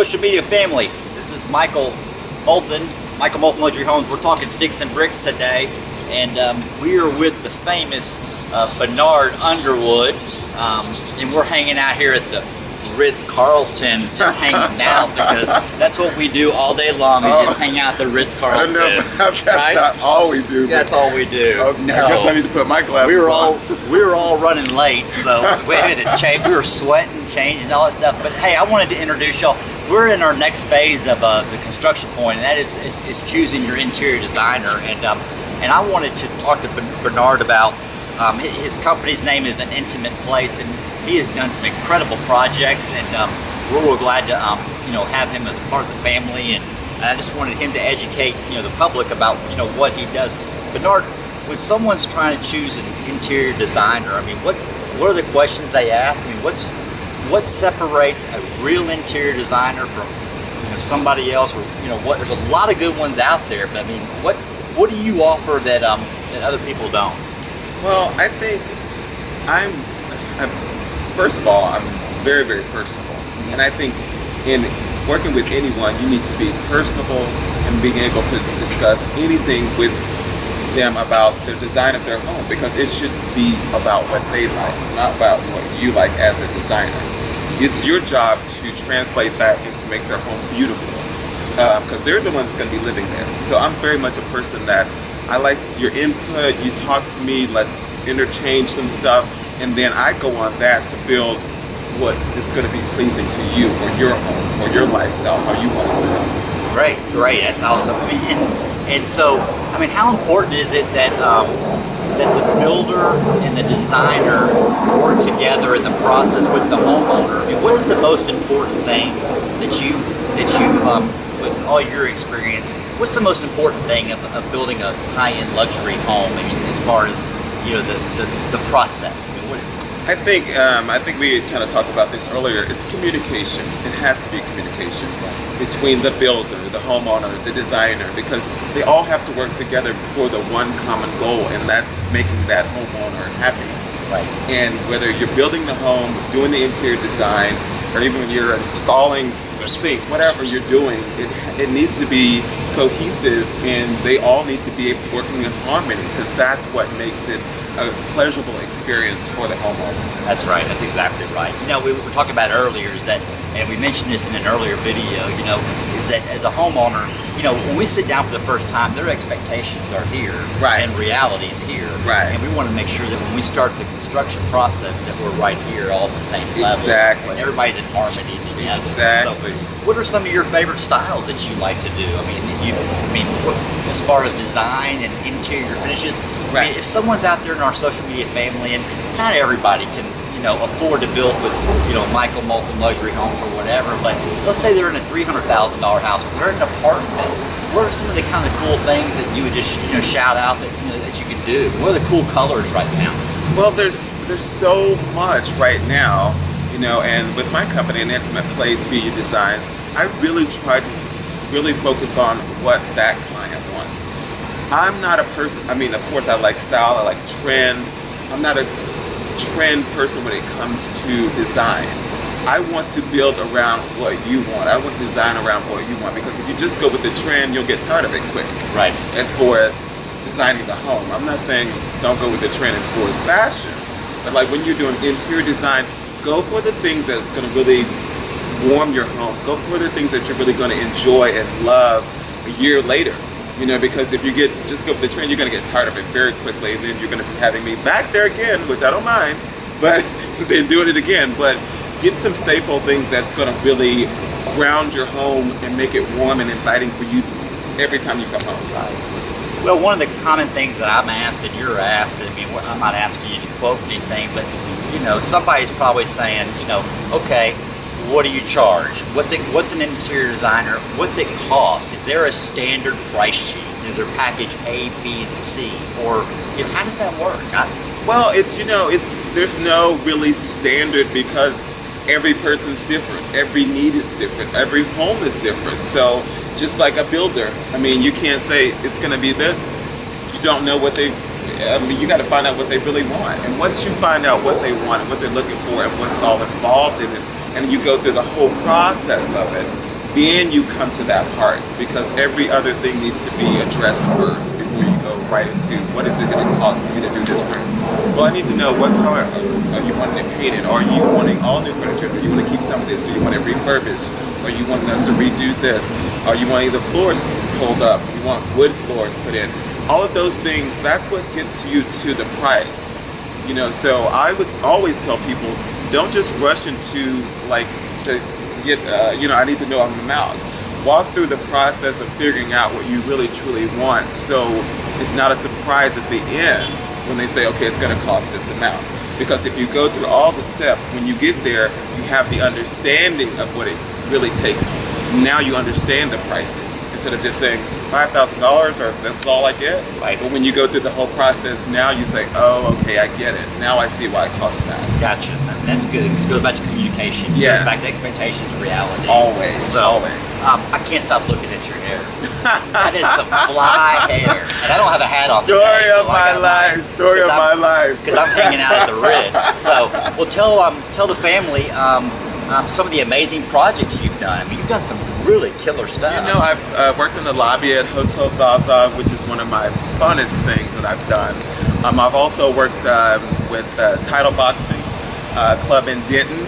social media family. This is Michael Molthan Luxury Homes. We're talking sticks and bricks today, and we are with the famous Benard Underwood, and we're hanging out here at the Ritz Carlton, just hanging out because that's what we do all day long. We just hang out at the Ritz Carlton. That's right? not all we do. That's all we do. Okay, no. I guess I need to put my glasses on. We were all running late, so we had to change. We were sweating, changing, all that stuff. But hey, I wanted to introduce y'all. We're in our next phase of the construction point, and that is choosing your interior designer. And I wanted to talk to Benard about his company's name is An Intimate Place, and he has done some incredible projects, and we're real glad to have him as a part of the family. And I just wanted him to educate the public about what he does. Benard, when someone's trying to choose an interior designer, I mean, what are the questions they ask? I mean, what separates a real interior designer from somebody else, or there's a lot of good ones out there, but I mean, what do you offer that other people don't? Well, I think first of all, I'm very, very personable. And I think in working with anyone, you need to be personable and being able to discuss anything with them about the design of their home, because it should be about what they like, not about what you like as a designer. It's your job to translate that and to make their home beautiful, because they're the ones going to be living there. So I'm very much a person that I like your input. You talk to me, let's interchange some stuff, and then I go on that to build what is going to be pleasing to you for your home, for your lifestyle, how you want to live. Great, that's awesome. I mean, and so, I mean, how important is it that that the builder and the designer work together in the process with the homeowner? I mean, what is the most important thing that you with all your experience, what's the most important thing of building a high-end luxury home? I mean, as far as the process. I mean, I think we kind of talked about this earlier. It's communication. It has to be communication between the builder, the homeowner, the designer, because they all have to work together for the one common goal, and that's making that homeowner happy. Right. And whether you're building the home, doing the interior design, or even when you're installing a sink, whatever you're doing, it needs to be cohesive, and they all need to be working in harmony, because that's what makes it a pleasurable experience for the homeowner. That's right. That's exactly right. We were talking about earlier is that, and we mentioned this in an earlier video, is that as a homeowner, when we sit down for the first time, their expectations are here, right, and reality's here, right, and we want to make sure that when we start the construction process that we're right here, all at the same level, exactly, and everybody's in harmony together. Exactly. So, what are some of your favorite styles that you like to do? I mean, as far as design and interior finishes. Right. I mean, if someone's out there in our social media family, and not everybody can, afford to build with, Michael Molthan Luxury Homes or whatever, but let's say they're in a $300,000 house, or they're in an apartment. What are some of the kind of cool things that you would just, shout out that that you could do? What are the cool colors right now? Well, there's so much right now, and with my company, An Intimate Place BU Designs, I really try to really focus on what that client wants. I'm not a person, I mean, of course I like style, I like trend. I'm not a trend person when it comes to design. I want to build around what you want. I want to design around what you want, because if you just go with the trend, you'll get tired of it quick. Right. As far as designing the home. I'm not saying don't go with the trend as far as fashion, but like when you're doing interior design, go for the things that's going to really warm your home. Go for the things that you're really going to enjoy and love a year later. Because if you just go with the trend, you're going to get tired of it very quickly, and then you're going to be having me back there again, which I don't mind, but then doing it again. But get some staple things that's going to really ground your home and make it warm and inviting for you every time you come home. Right. Well, one of the common things that I'm asked and you're asked, I mean, I'm not asking you to quote anything, but somebody's probably saying, okay, what do you charge? What's an interior designer? What's it cost? Is there a standard price sheet? Is there package A, B, and C? Or how does that work? Well, there's no really standard, because every person's different. Every need is different. Every home is different. So just like a builder, I mean, you can't say it's going to be this. You don't know what you got to find out what they really want. And once you find out what they want and what they're looking for and what's all involved in it, and you go through the whole process of it, then you come to that part, because every other thing needs to be addressed first before you go right into what is it going to cost for me to do this room. Well, I need to know what color are you wanting it painted? Are you wanting all new furniture? Or you want to keep some of this? Do you want it refurbished? Are you wanting us to redo this? Are you wanting the floors pulled up? You want wood floors put in? All of those things, that's what gets you to the price. You know, so I would always tell people, don't just rush into like to get, I need to know an amount. Walk through the process of figuring out what you really truly want, so it's not a surprise at the end when they say, okay, it's going to cost this amount. Because if you go through all the steps, when you get there, you have the understanding of what it really takes. Now you understand the pricing, instead of just saying $5,000 or that's all I get. Right. But when you go through the whole process, now you say, oh, okay, I get it. Now I see why it costs that. Gotcha. That's good. It goes back to communication. It Yeah. goes back to expectations, reality. Always. So, always. I can't stop looking at your hair. That is some fly hair. And I don't have a hat on today. Story so of my life. Story of my life. Because I'm hanging out at the Ritz. So, well, tell the family some of the amazing projects you've done. I mean, you've done some really killer stuff. You know, I've worked in the lobby at Hotel Zaza, which is one of my funnest things that I've done. I've also worked with Title Boxing Club in Denton.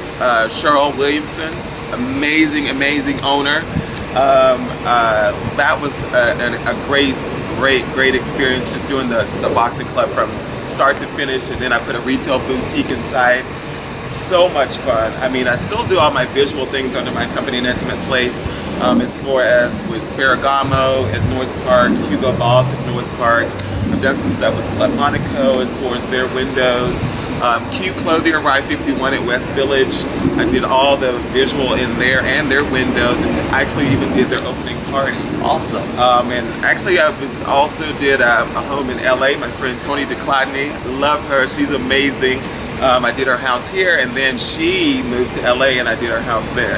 Cheryl Williamson, amazing owner. That was a great experience, just doing the boxing club from start to finish, and then I put a retail boutique inside. So much fun. I mean, I still do all my visual things under my company, An Intimate Place, as far as with Ferragamo at North Park, Hugo Boss at North Park. I've done some stuff with Club Monaco as far as their windows. Q Clothing Arrive 51 at West Village. I did all the visual in there and their windows, and actually even did their opening party. Awesome. And actually I also did a home in LA. My friend Tony DeCladney, love her, she's amazing. I did her house here, and then she moved to LA and I did her house there.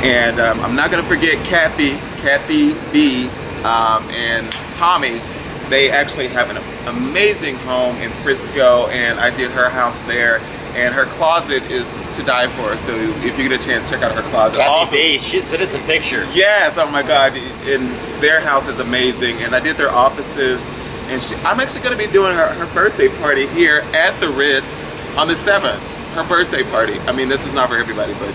And I'm not gonna forget Kathy V, and Tommy. They actually have an amazing home in Frisco, and I did her house there. And her closet is to die for. So if you get a chance, check out her closet. Kathy B, send us a picture. Yes, oh my God. And their house is amazing. And I did their offices. And I'm actually going to be doing her birthday party here at the Ritz on the 7th. Her birthday party. I mean, this is not for everybody, but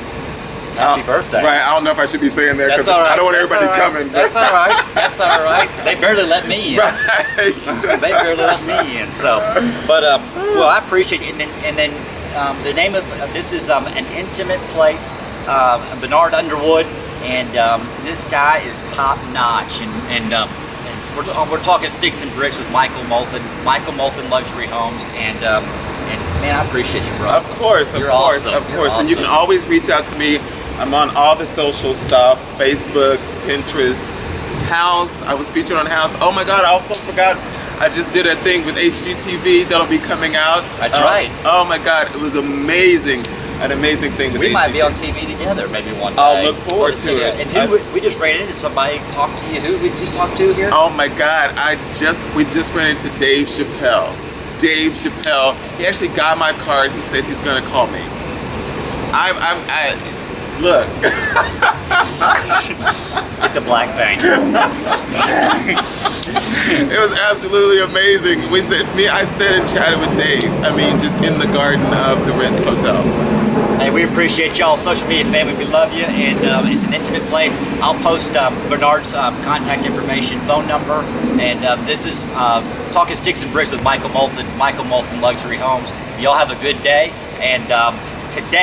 Happy birthday. Right, I don't know if I should be saying that because Right. I don't want everybody coming. That's all right. That's all right. They barely let me in. Right. They barely let me in. So, but well, I appreciate it. And then the name of this is An Intimate Place, Benard Underwood, and this guy is top notch. And we're talking sticks and bricks with Michael Molthan Luxury Homes, and man, I appreciate you, bro. Of course, You're awesome. And you can always reach out to me. I'm on all the social stuff, Facebook, Pinterest, House. I was featured on House. Oh my God, I also forgot. I just did a thing with HGTV that'll be coming out. That's right. Oh my God, it was amazing. An amazing thing with We HGTV. might be on TV together maybe one day. I'll look forward to it. And we just ran into somebody, talked to you. Who we just talked to here? Oh my God, we just ran into Dave Chappelle. Dave Chappelle, he actually got my card. He said he's gonna call me. Look. It's a black thing. It was absolutely amazing. I sat and chatted with Dave. I mean, just in the garden of the Ritz Hotel. Hey, we appreciate y'all, social media family. We love you, and it's an intimate place. I'll post Bernard's contact information, phone number, and this is Talking Sticks and Bricks with Michael Molthan Luxury Homes. Y'all have a good day, and today.